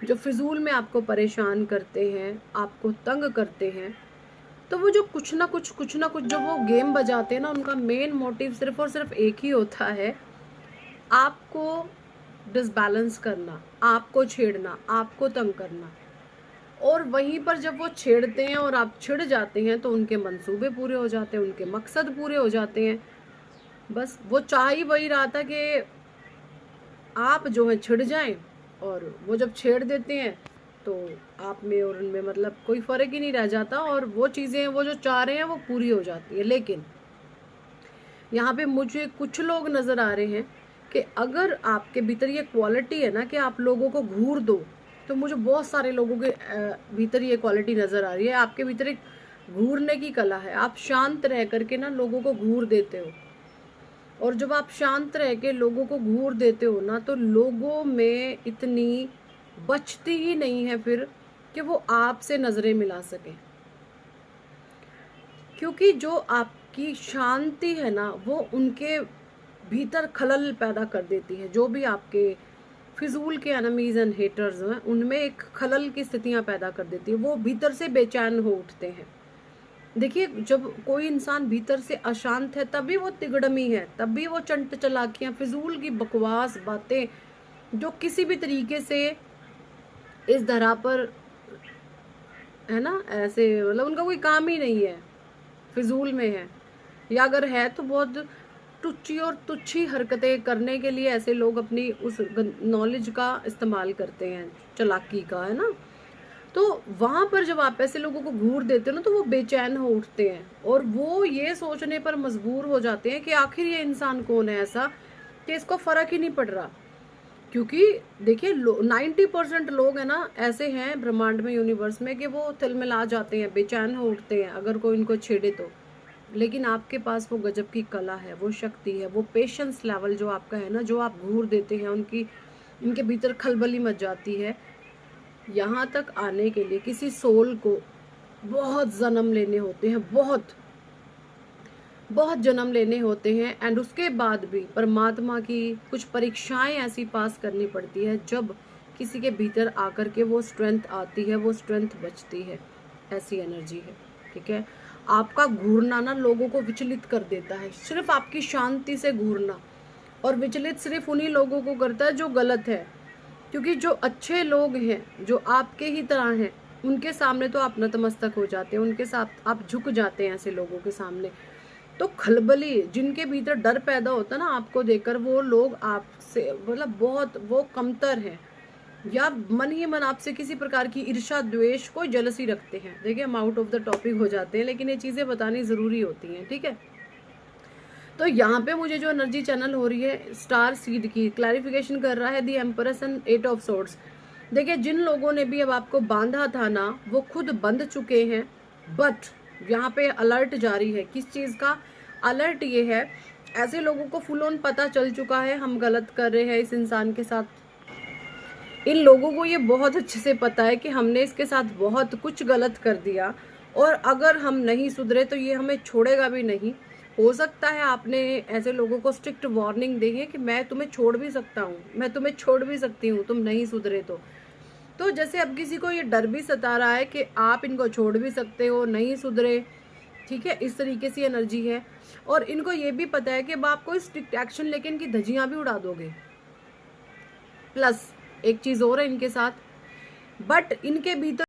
जो फिजूल में आपको परेशान करते हैं, आपको तंग करते हैं, तो वो जो कुछ ना कुछ जो वो गेम बजाते हैं ना, उनका मेन मोटिव सिर्फ और सिर्फ एक ही होता है, आपको डिसबैलेंस करना, आपको छेड़ना, आपको तंग करना। और वहीं पर जब वो छेड़ते हैं और आप छिड़ जाते हैं तो उनके मंसूबे पूरे हो जाते हैं, उनके मकसद पूरे हो जाते हैं। बस वो चाह ही वही रहा था कि आप जो है छिड़ जाएं, और वो जब छेड़ देते हैं तो आप में और उनमें मतलब कोई फर्क ही नहीं रह जाता, और वो चीज़ें वो जो चाह रहे हैं वो पूरी हो जाती है। लेकिन यहाँ पे मुझे कुछ लोग नज़र आ रहे हैं कि अगर आपके भीतर ये क्वालिटी है ना कि आप लोगों को घूर दो, तो मुझे बहुत सारे लोगों के भीतर ये क्वालिटी नज़र आ रही है। आपके भीतर एक घूरने की कला है, आप शांत रह करके ना लोगों को घूर देते हो। और जब आप शांत रह के लोगों को घूर देते हो ना, तो लोगों में इतनी बचती ही नहीं है फिर कि वो आपसे नज़रें मिला सकें। क्योंकि जो आपकी शांति है ना, वो उनके भीतर खलल पैदा कर देती है। जो भी आपके फिजूल के एनिमीज एंड हेटर्स हैं, उनमें एक खलल की स्थितियां पैदा कर देती है। वो भीतर से बेचैन हो उठते हैं। देखिए, जब कोई इंसान भीतर से अशांत है, तभी वो तिगड़मी है, तभी वो चंट चलाकियां, फिजूल की बकवास बातें, जो किसी भी तरीके से इस धरा पर है ना, ऐसे मतलब उनका कोई काम ही नहीं है, फिजूल में है, या अगर है तो बहुत टुच्ची और तुच्छी हरकतें करने के लिए ऐसे लोग अपनी उस नॉलेज का इस्तेमाल करते हैं, चालाकी का, है ना। तो वहां पर जब आप ऐसे लोगों को घूर देते हो ना, तो वो बेचैन हो उठते हैं और वो ये सोचने पर मजबूर हो जाते हैं कि आखिर ये इंसान कौन है ऐसा कि इसको फर्क ही नहीं पड़ रहा। क्योंकि देखिए, 90% लोग है ना ऐसे हैं ब्रह्मांड में, यूनिवर्स में, कि वो तिलमिला जाते हैं, बेचैन हो उठते हैं अगर कोई इनको छेड़े तो। लेकिन आपके पास वो गजब की कला है, वो शक्ति है, वो पेशेंस लेवल जो आपका है ना, जो आप घूर देते हैं, उनकी इनके भीतर खलबली मच जाती है। यहाँ तक आने के लिए किसी सोल को बहुत जन्म लेने होते हैं, बहुत बहुत जन्म लेने होते हैं, एंड उसके बाद भी परमात्मा की कुछ परीक्षाएं ऐसी पास करनी पड़ती है जब किसी के भीतर आकर के वो स्ट्रेंथ आती है, वो स्ट्रेंथ बचती है। ऐसी एनर्जी है, ठीक है। आपका घूरना ना लोगों को विचलित कर देता है, सिर्फ आपकी शांति से घूरना। और विचलित सिर्फ उन्हीं लोगों को करता है जो गलत है। क्योंकि जो अच्छे लोग हैं, जो आपके ही तरह हैं, उनके सामने तो आप नतमस्तक हो जाते हैं, उनके साथ आप झुक जाते हैं ऐसे लोगों के सामने। तो खलबली, जिनके भीतर डर पैदा होता है ना आपको देखकर, वो लोग आपसे मतलब बहुत वो कमतर हैं, या मन ही मन आपसे किसी प्रकार की ईर्ष्या, द्वेष, कोई जलसी रखते हैं। देखिए, हम आउट ऑफ द टॉपिक हो जाते हैं, लेकिन ये चीज़ें बतानी ज़रूरी होती हैं, ठीक है। तो यहाँ पे मुझे जो एनर्जी चैनल हो रही है स्टार सीड की, क्लैरिफिकेशन कर रहा है the empress and 8 of swords. देखिए, जिन लोगों ने भी अब आपको बांधा था ना, वो खुद बंध चुके हैं। बट यहाँ पे अलर्ट जारी है, किस चीज़ का अलर्ट? ये है, ऐसे लोगों को फुल ऑन पता चल चुका है हम गलत कर रहे हैं इस इंसान के साथ। इन लोगों को ये बहुत अच्छे से पता है कि हमने इसके साथ बहुत कुछ गलत कर दिया, और अगर हम नहीं सुधरे तो ये हमें छोड़ेगा भी नहीं। हो सकता है आपने ऐसे लोगों को स्ट्रिक्ट वार्निंग दी है कि मैं तुम्हें छोड़ भी सकता हूँ, मैं तुम्हें छोड़ भी सकती हूँ, तुम नहीं सुधरे तो जैसे अब किसी को ये डर भी सता रहा है कि आप इनको छोड़ भी सकते हो, नहीं सुधरे, ठीक है, इस तरीके से एनर्जी है। और इनको ये भी पता है कि अब आप कोई स्ट्रिक्ट एक्शन लेके इनकी धज्जियां भी उड़ा दोगे। प्लस एक चीज और है इनके साथ, बट इनके भीतर